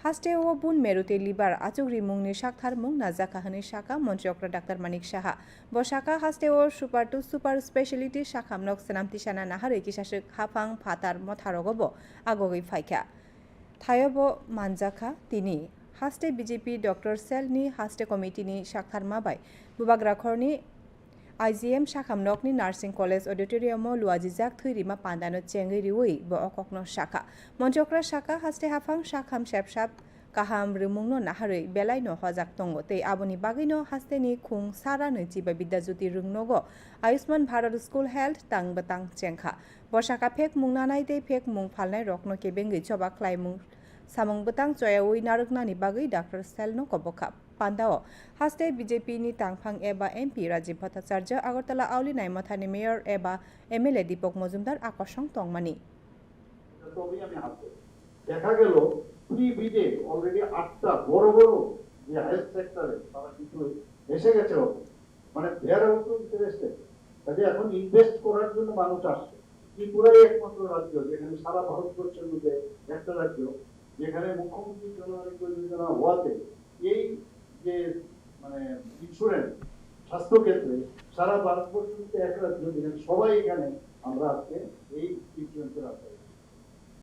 হাস্তে ও বুন মেরুতে লিবার আচুগ্রি মুংনি সাকথার মুং নাজাকাহানি শাখা মন্ত্রীকরা ডাক্তার মানিক সাহা ব শাখা হাস্তে ও সুপার স্পেশালিটি শাখামনক সেনামতি সানা নাহারে কিসাসক হাফাং ফাতার মথারগব আগগৈ ফাইকা থায়ব মানজাখা তিনি হাস্তে বিজেপি ডক্টর সেলনি হাস্তে কমিটিनि সাকথার মাবাই বুবাग्राखरनि IGM শাখামনকনি নার্সিং কলেজ অডিটোরিয়ামো লুয়াজিজাক থৈরিমা পান্দানো চেঙ্গি রিউই ব অককনো শাখা মঞ্চক্রা শাখা হাস্তে হাফাং শাখাম শেপসাপ কাহাম রিমুংনো নাহাरै বেলাইনো হজাক তঙ্গ তে আবনি বাগৈনো হাস্তেনি খুং সারা নৈচিবা বিদ্যাজ্যোতি রুংনগ আয়ুষ্মান ভারত স্কুল হেলথ তাং বাতাং চেংখা বসাকা ফেক মুং নানাই তে ফেক মুং ফালনাই রকনো কেবেঙ্গै চবা খ্লাইমুং সামং বাতাং চয়াউই নারকনানি বাগৈ ডাক্তার সেলনো কবখা পান্দাও হাস্তে বিজেপি नि तांफां एबा एमपि राजीव भट्टाचार्य আগরতলা আউলি নাইমথানি মেয়র एबा एमएलए দীপক মজুমদার আকর্ষণ তংমানি দেখা গেল ফ্রি বিডে অলরেডি 8টা বড় বড় যে হেলথ সেক্টরে তারা কিন্তু এসে গেছে মানে দেয়ার আউট ইন্টারেস্টেড কাজে এখন ইনভেস্ট করার জন্য মানুষ আসছে ত্রিপুরাই একমাত্র রাজ্য যেখানে সারা ভারতবর্ষের মধ্যে একটা রাজ্য যেখানে মুখ্যমন্ত্রী জনগণের যোজনা হওয়াতে এই যে মানে ইন্স্যুরেন্স স্বাস্থ্য ক্ষেত্রে সারা ভারতবর্ষের মধ্যে এক রাজ্য যেখানে সবাই এখানে আমরা আজকে এই ইন্স্যুরেন্সের আওতায়